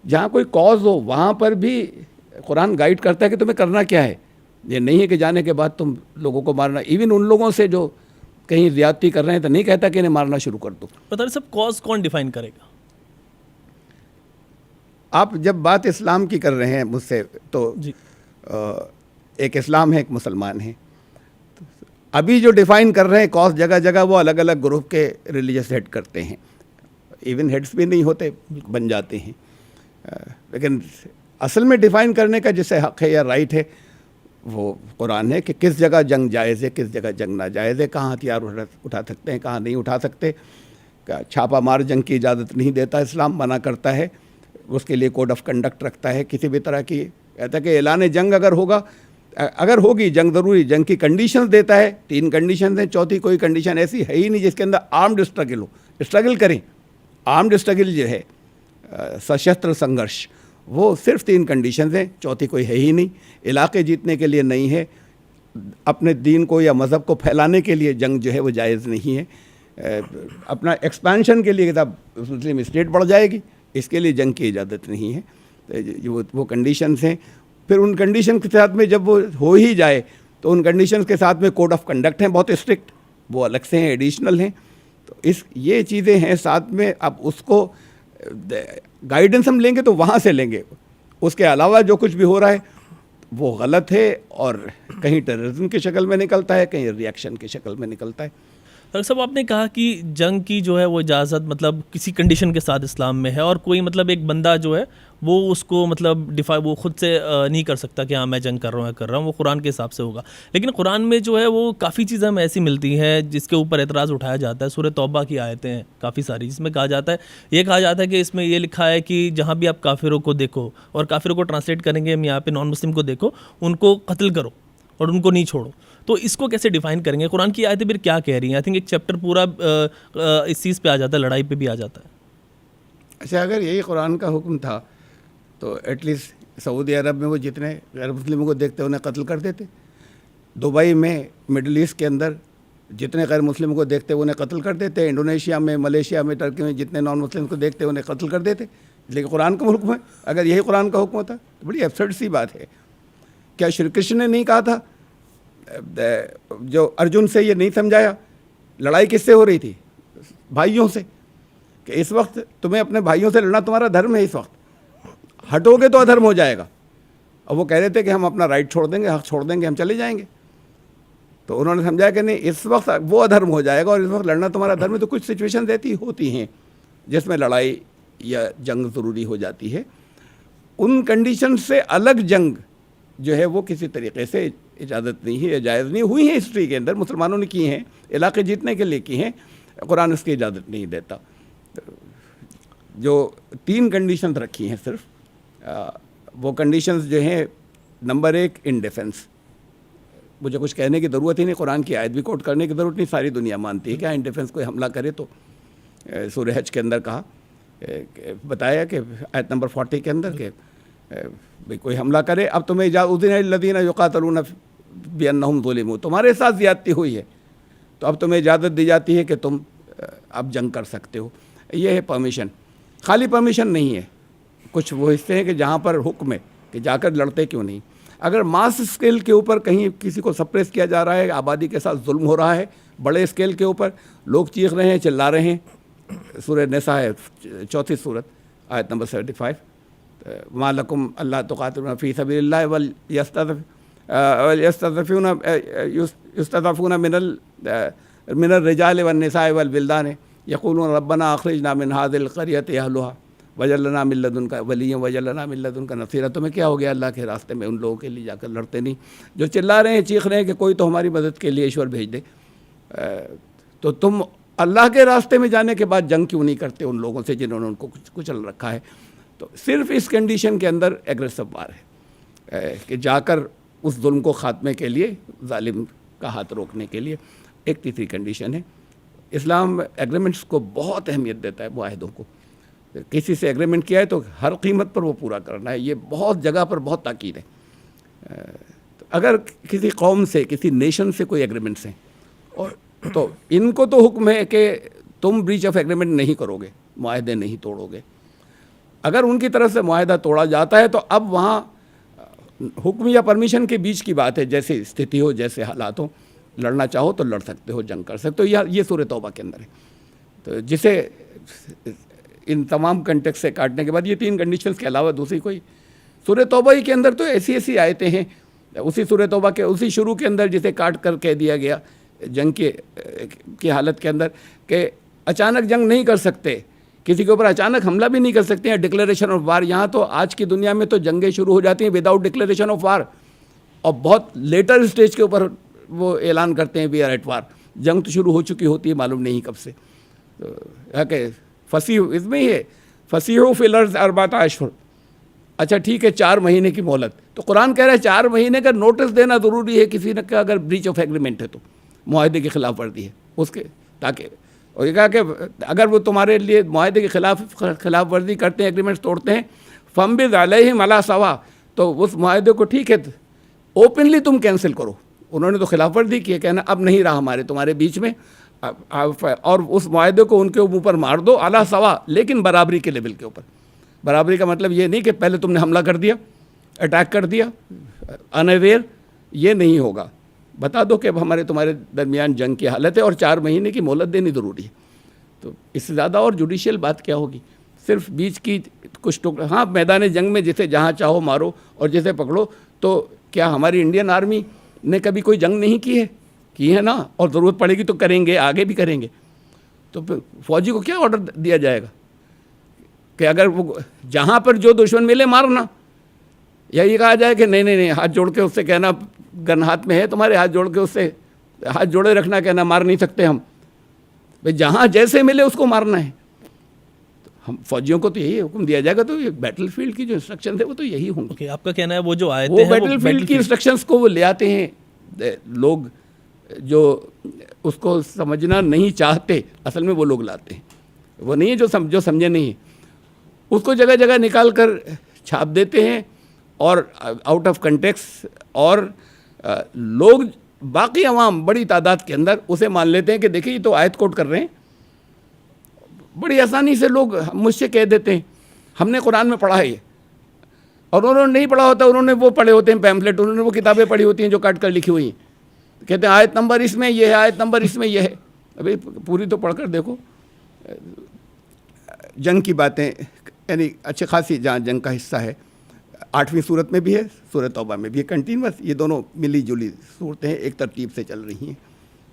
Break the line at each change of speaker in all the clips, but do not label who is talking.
जहाँ कोई कॉज हो वहाँ पर भी कुरान गाइड करता है कि तुम्हें करना क्या है। ये नहीं है कि जाने के बाद तुम लोगों को मारना, इवन उन लोगों से जो कहीं ज़्यादती कर रहे हैं तो नहीं कहता कि इन्हें मारना शुरू कर दो।
पता नहीं सब कॉज कौन डिफाइन करेगा?
आप जब बात इस्लाम की कर रहे हैं मुझसे, तो
जी।
एक इस्लाम है, एक मुसलमान है। अभी जो डिफ़ाइन कर रहे हैं कॉज जगह जगह वो अलग अलग ग्रुप के रिलीजियस हेड करते हैं, इवन हेड्स भी नहीं होते, बन जाते हैं। लेकिन असल में डिफ़ाइन करने का जिसे हक़ है या राइट है वो कुरान है कि किस जगह जंग जायज़ है, किस जगह जंग नाजायज़ है, कहाँ हथियार उठा सकते हैं, कहाँ नहीं उठा सकते। छापा मार जंग की इजाज़त नहीं देता इस्लाम, मना करता है, उसके लिए कोड ऑफ कंडक्ट रखता है। किसी भी तरह की कहता है कि ऐलान जंग अगर होगा, अगर होगी जंग ज़रूरी, जंग की कंडीशंस देता है, 3 कंडीशन हैं, चौथी कोई कंडीशन ऐसी है ही नहीं जिसके अंदर आर्म्ड स्ट्रगल हो। स्ट्रगल करें, आर्म्ड स्ट्रगल जो है सशस्त्र संघर्ष, वो सिर्फ 3 कंडीशन हैं, चौथी कोई है ही नहीं। इलाके जीतने के लिए नहीं है, अपने दीन को या मज़हब को फैलाने के लिए जंग जो है वो जायज़ नहीं है। अपना एक्सपेंशन के लिए किताब मुस्लिम स्टेट बढ़ जाएगी, इसके लिए जंग की इजाज़त नहीं है। तो वो कंडीशंस हैं। फिर उन कंडीशन के साथ में जब वो हो ही जाए तो उन कंडीशंस के साथ में कोड ऑफ कंडक्ट हैं बहुत स्ट्रिक्ट, वो अलग से हैं, एडिशनल हैं। तो ये चीज़ें हैं साथ में। अब उसको गाइडेंस हम लेंगे तो वहाँ से लेंगे, उसके अलावा जो कुछ भी हो रहा है वो गलत है और कहीं टेररिज्म की शक्ल में निकलता है, कहीं रिएक्शन की शक्ल में निकलता है।
डॉक्टर साहब, आपने कहा कि जंग की जो है वो इजाज़त मतलब किसी कंडीशन के साथ इस्लाम में है, और कोई मतलब एक बंदा जो है वो उसको मतलब वो खुद से नहीं कर सकता कि हाँ मैं जंग कर रहा हूँ, वो कुरान के हिसाब से होगा। लेकिन कुरान में जो है वो काफ़ी चीज़ें हमें ऐसी मिलती हैं जिसके ऊपर एतराज़ उठाया जाता है। सूरह तौबा की आयतें हैं काफ़ी सारी, जिसमें कहा जाता है, ये कहा जाता है कि इसमें ये लिखा है कि जहाँ भी आप काफिरों को देखो, और काफिरों को ट्रांसलेट करेंगे हम यहाँ पे नॉन मुस्लिम को देखो, उनको कत्ल करो और उनको नहीं छोड़ो। तो इसको कैसे डिफाइन करेंगे? कुरान की आयतें फिर क्या कह रही हैं? आई थिंक एक चैप्टर पूरा इस चीज़ पे आ जाता है, लड़ाई पे भी आ जाता है।
अच्छा, अगर यही कुरान का हुक्म था तो एटलीस्ट सऊदी अरब में वो जितने गैर मुस्लिमों को देखते उन्हें कत्ल कर देते। दुबई में, मिडल ईस्ट के अंदर जितने गैर मुस्लिमों को देखते उन्हें कत्ल कर देते। इंडोनेशिया में, मलेशिया में, टर्की में जितने नॉन मुस्लिम को देखते उन्हें कत्ल कर देते। लेकिन कुरान का हुक्म है, अगर यही कुरान का हुक्म होता तो बड़ी एब्सर्ड सी बात है। क्या श्री कृष्ण ने नहीं कहा था, जो अर्जुन से ये नहीं समझाया? लड़ाई किससे हो रही थी? भाइयों से, कि इस वक्त तुम्हें अपने भाइयों से लड़ना तुम्हारा धर्म है, इस वक्त हटोगे तो अधर्म हो जाएगा। और वो कह रहे थे कि हम अपना राइट छोड़ देंगे, हक छोड़ देंगे, हम चले जाएंगे। तो उन्होंने समझाया कि नहीं, इस वक्त वो अधर्म हो जाएगा और इस वक्त लड़ना तुम्हारा धर्म है। तो कुछ सिचुएशन ऐसी होती हैं जिसमें लड़ाई या जंग ज़रूरी हो जाती है। उन कंडीशन से अलग जंग जो है वो किसी तरीके से इजाज़त नहीं है या जायज़ नहीं। हुई है हिस्ट्री के अंदर, मुसलमानों ने की हैं, इलाके जीतने के लिए की हैं, कुरान उसकी इजाज़त नहीं देता। जो 3 कंडीशन रखी हैं सिर्फ, वो कंडीशंस जो हैं, नंबर 1 इन डिफेंस। मुझे कुछ कहने की ज़रूरत ही नहीं, कुरान की आयत भी कोट करने की ज़रूरत नहीं, सारी दुनिया मानती है कि इन डिफेंस कोई हमला करे तो सूरह हज के अंदर कहा, बताया कि आयत नंबर 40 के अंदर के भाई कोई हमला करे, अब तुम्हें लदीना युकातलूना बिअन्नहुम ज़ुलिमू, तुम्हारे साथ ज़्यादती हुई है तो अब तुम्हें इजाज़त दी जाती है कि तुम अब जंग कर सकते हो। ये है परमिशन। खाली परमिशन नहीं है, कुछ वो हिस्से हैं कि जहाँ पर हुक्म है कि जाकर लड़ते क्यों नहीं। अगर मास स्केल के ऊपर कहीं किसी को सप्रेस किया जा रहा है, आबादी के साथ जुल्म हो रहा है, बड़े स्केल के ऊपर लोग चीख रहे हैं, चिल्ला रहे हैं, सूरह निसा है 4th सूरत, आयत नंबर 75, मा लकुम अल्ला तुक़ातिलूना फ़ी सबीलिल्लाह वल यस्तज़फ़ूना मिनर रिजाल वन निसाए वल विल्दान यक़ूलून रब्बना अख़रिजना मिन हाज़िल क़रियति अहलुहा वजअलना मिन लदुनका वलिय्यन वजअलना मिन लदुनका नसीरा। तुम्हें क्या हो गया अल्लाह के रास्ते में उन लोगों के लिए जाकर लड़ते नहीं जो चिल्ला रहे हैं, चीख रहे हैं कि कोई तो हमारी मदद के लिए ईश्वर भेज दे। तो तुम अल्लाह के रास्ते में जाने के बाद जंग क्यों नहीं करते उन लोगों से जिन्होंने उनको कुचल रखा है? तो सिर्फ इस कंडीशन के अंदर एग्रेसिव वार है कि जाकर उस जुल्म को ख़ात्मे के लिए, जालिम का हाथ रोकने के लिए। एक तीसरी कंडीशन है, इस्लाम एग्रीमेंट्स को बहुत अहमियत देता है, मुआहदों को। किसी से एग्रीमेंट किया है तो हर कीमत पर वो पूरा करना है, ये बहुत जगह पर बहुत ताकीद है। तो अगर किसी कौम से, किसी नेशन से कोई एग्रीमेंट्स हैं और तो इनको तो हुक्म है कि तुम ब्रीच ऑफ एग्रीमेंट नहीं करोगे, मुआहदे नहीं तोड़ोगे। अगर उनकी तरफ से मुआहदा तोड़ा जाता है तो अब वहाँ हुक्म या परमिशन के बीच की बात है, जैसे स्थिति हो, जैसे हालात हो, लड़ना चाहो तो लड़ सकते हो, जंग कर सकते हो। ये सूरह तौबा के अंदर है। तो जिसे इन तमाम कंटेक्स्ट से काटने के बाद ये 3 कंडीशंस के अलावा दूसरी कोई, सूरह तौबा ही के अंदर तो ऐसी ऐसी आयतें हैं, उसी सूरह तौबा के उसी शुरू के अंदर जिसे काट कर कह दिया गया जंग की हालत के अंदर कि अचानक जंग नहीं कर सकते, किसी के ऊपर अचानक हमला भी नहीं कर सकते हैं, डिक्लेरेशन ऑफ वार। यहाँ तो आज की दुनिया में तो जंगें शुरू हो जाती हैं विदाउट डिक्लेरेशन ऑफ वार, और बहुत लेटर स्टेज के ऊपर वो ऐलान करते हैं वी आर एट वार। जंग तो शुरू हो चुकी होती है मालूम नहीं कब से। तो के फंसी इसमें ही है, फंसी हो फिलर्स अरबाता अशहुर। अच्छा ठीक है, 4 महीने की मोहलत। तो कुरान कह रहा है 4 महीने का नोटिस देना ज़रूरी है किसी ने का अगर ब्रीच ऑफ एग्रीमेंट है, तो मुआहदे की खिलाफ वर्दी है उसके, ताकि और ये कहा कि अगर वो तुम्हारे लिए मुआहदे के खिलाफ वर्दी करते हैं, एग्रीमेंट्स तोड़ते हैं, फम्बिज़ अलैहिम अला सवा, तो उस मुआहदे को ठीक है ओपनली तुम कैंसिल करो। उन्होंने तो खिलाफ वर्दी की है, कहना अब नहीं रहा हमारे तुम्हारे बीच में, और उस मुआहदे को उनके मुँह पर मार दो अला सवा, लेकिन बराबरी के लेवल के ऊपर। बराबरी का मतलब ये नहीं कि पहले तुमने हमला कर दिया, अटैक कर दिया अनअवेयर, ये नहीं होगा। बता दो कि अब हमारे तुम्हारे दरमियान जंग की हालत है और 4 महीने की मोहलत देनी ज़रूरी है। तो इससे ज़्यादा और जुडिशियल बात क्या होगी? सिर्फ बीच की कुछ टुकड़ा, हाँ मैदान जंग में जिसे जहाँ चाहो मारो और जिसे पकड़ो। तो क्या हमारी इंडियन आर्मी ने कभी कोई जंग नहीं की है? की है ना, और ज़रूरत पड़ेगी तो करेंगे, आगे भी करेंगे। तो फिर फौजी को क्या ऑर्डर दिया जाएगा कि अगर वो जहाँ पर जो दुश्मन मिले मारना, या ये कहा जाए कि नहीं नहीं नहीं, हाथ जोड़ के उससे कहना, गन हाथ में है तुम्हारे, हाथ जोड़ के उससे हाथ जोड़े रखना, कहना मार नहीं सकते हम भाई, जहाँ जैसे मिले उसको मारना है। तो हम फौजियों को तो यही हुक्म दिया जाएगा। तो ये बैटलफील्ड की जो इंस्ट्रक्शन है वो तो यही होंगे।
Okay, आपका कहना है वो जो आयतें
वो
हैं
बैटलफील्ड की इंस्ट्रक्शंस को वो ले आते हैं लोग जो उसको समझना नहीं चाहते, असल में वो लोग लाते हैं। वो नहीं है जो समझे नहीं, उसको जगह जगह निकाल कर छाप देते हैं और आउट ऑफ कंटेक्स्ट, और लोग बाकी अवाम बड़ी तादाद के अंदर उसे मान लेते हैं कि देखिए ये तो आयत कोट कर रहे हैं। बड़ी आसानी से लोग मुझसे कह देते हैं हमने कुरान में पढ़ा है ये, और उन्होंने नहीं पढ़ा होता, उन्होंने वो पढ़े होते हैं पैम्फलेट, उन्होंने वो किताबें पढ़ी होती हैं जो काट कर लिखी हुई हैं। कहते हैं आयत नंबर इसमें ये है, आयत नंबर इसमें ये है। अभी पूरी तो पढ़कर देखो। जंग की बातें यानी अच्छी खासी जहाँ जंग का हिस्सा है, 8वीं सूरत में भी है, सूरह तौबा में भी है, कंटिन्यूस ये दोनों मिली जुली सूरतें हैं, एक तरतीब से चल रही हैं।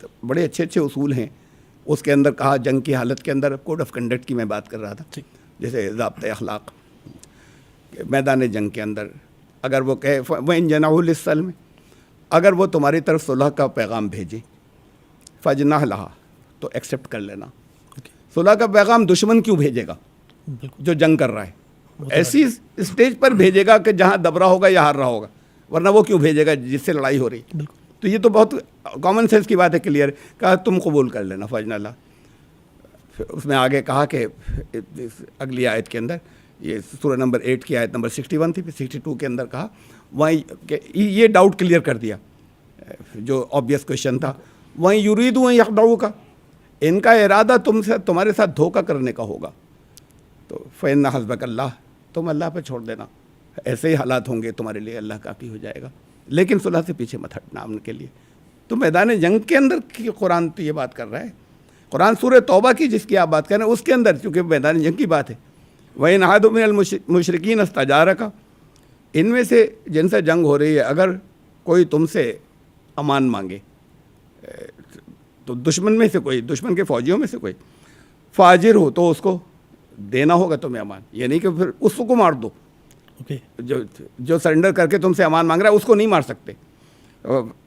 तो बड़े अच्छे अच्छे उसूल हैं उसके अंदर। कहा जंग की हालत के अंदर कोड ऑफ कंडक्ट की मैं बात कर रहा था, जैसे ज़ाब्ते अखलाक मैदान जंग के अंदर अगर वो कहे वह इन जनाहुल इस्सल में, अगर वो तुम्हारी तरफ सुलह का पैगाम भेजे फजना लहा, तो एक्सेप्ट कर लेना। सुलह का पैगाम दुश्मन क्यों भेजेगा जो जंग कर रहा है? ऐसी स्टेज पर भेजेगा कि जहाँ दबरा होगा या हार रहा होगा, वरना वो क्यों भेजेगा जिससे लड़ाई हो रही। तो ये तो बहुत कॉमन सेंस की बात है, क्लियर। कहा तुम कबूल कर लेना फजना ला। फिर उसमें आगे कहा कि अगली आयत के अंदर, ये सूरह नंबर 8 की आयत नंबर 61 थी, फिर 62 के अंदर कहा वहीं ये डाउट क्लियर कर दिया जो ऑब्वियस क्वेश्चन था। वहीं युरीदु वहीं यखदऊ का, इनका इरादा तुमसे तुम्हारे साथ धोखा करने का होगा। तो फ़इन्ना हस्बक अल्लाह, तुम अल्लाह पर छोड़ देना, ऐसे ही हालात होंगे तुम्हारे लिए, अल्लाह काफ़ी हो जाएगा। लेकिन सुलह से पीछे मत हटना अमन के लिए। तो मैदान जंग के अंदर की कुरान तो ये बात कर रहा है। कुरान सूरह तौबा की जिसकी आप बात कर रहे हैं उसके अंदर चूँकि मैदान जंग की बात है, वहीं नहादु मिनल मुशरिकीन इस्तजारा का, इनमें से जिनसे जंग हो रही है अगर कोई तुमसे अमान मांगे, तो दुश्मन में से कोई, दुश्मन के फ़ौजियों में से कोई फाजिर हो तो उसको देना होगा तुम्हें अमान। ये नहीं कि फिर उसको मार दो। जो सरेंडर करके तुमसे अमान मांग रहा है उसको नहीं मार सकते।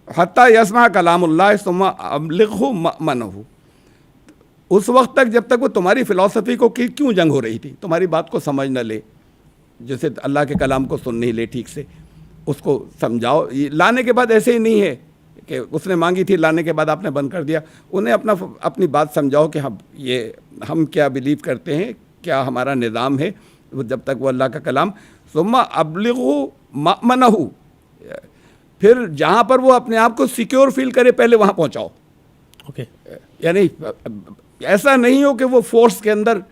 हत्ता यस्मा कलामुल्लाह सुम्मा अबलिगहु मअमनहु, उस वक्त तक जब तक वो तुम्हारी फ़िलासफ़ी को कि क्यों जंग हो रही थी, तुम्हारी बात को समझ न ले, जैसे अल्लाह के कलाम को सुन नहीं ले ठीक से, उसको समझाओ। लाने के बाद ऐसे ही नहीं है कि उसने मांगी थी, लाने के बाद आपने बंद कर दिया। उन्हें अपनी बात समझाओ कि हम क्या बिलीव करते हैं, क्या हमारा निज़ाम है, जब तक वो अल्लाह का कलाम। सुम्मा अबलिगहु मअमनहु, फिर जहाँ पर वो अपने आप को सिक्योर फील करे पहले वहाँ पहुँचाओ। यानी ऐसा नहीं हो कि वो फोर्स के अंदर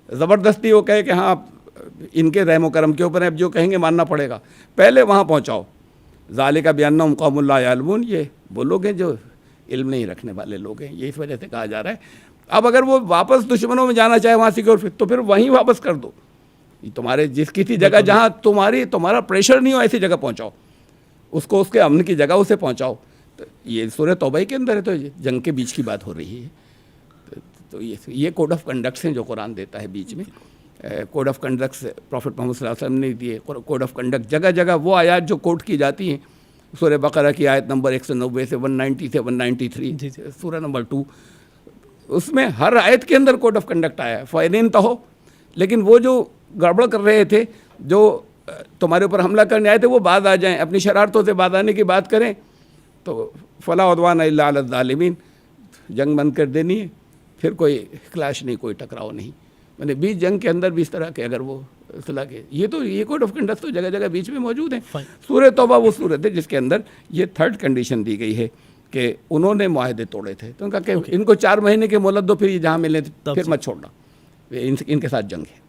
ज़बरदस्ती वो कहे कि हाँ इनके रहम करम के ऊपर है, अब जो कहेंगे मानना पड़ेगा। पहले वहाँ पहुँचाओ। ज़ालिका बिअन्नहुम कौमुन ला यअलमून, ये वो लोग हैं जो इल्म नहीं रखने वाले लोग हैं, ये इस वजह से कहा जा रहा है। अब अगर वो वापस दुश्मनों में जाना चाहे वहाँ सिक्योर, तो फिर वहीं वापस कर दो। तुम्हारे जिस किसी जगह जहाँ तुम्हारा प्रेशर नहीं हो, ऐसी जगह पहुँचाओ उसको, उसके अमन की जगह उसे पहुँचाओ। तो ये सूरह तौबा के अंदर है, तो जंग के बीच की बात हो रही है। तो ये कोड ऑफ कंडक्ट्स हैं जो कुरान देता है बीच में। Code of conducts prophet Muhammad सल्लल्लाहु अलैहि वसल्लम ने दिए। कोड ऑफ कंडक्ट जगह जगह वो आयत जो कोट की जाती हैं, सूरह बकरा की आयत नंबर 190 से 190 से 193, सूरह नंबर 2, उसमें हर आयत के अंदर कोड ऑफ कंडक्ट आया है। फ़ैन तो हो, लेकिन वो जो गड़बड़ कर रहे थे, जो तुम्हारे ऊपर हमला करने आए थे, वो बाद आ जाएं, अपनी शरारतों से बाद आने की बात करें, तो फला उद्वान इल्ला अला ज़ालिमीन, जंग बंद कर देनी है, फिर कोई क्लैश नहीं, कोई टकराव नहीं। मैंने बीच जंग के अंदर भी इस तरह के अगर वो सलाह के, ये कोड ऑफ कंडक्ट तो जगह जगह बीच में मौजूद हैं। सूरह तौबा वो सूरत है जिसके अंदर ये थर्ड कंडीशन दी गई है कि उन्होंने मुआहदे तोड़े थे, तो उनका इनको 4 महीने के मोहलत दो, फिर ये जहाँ मिले फिर मत छोड़ना, इनके साथ जंग है।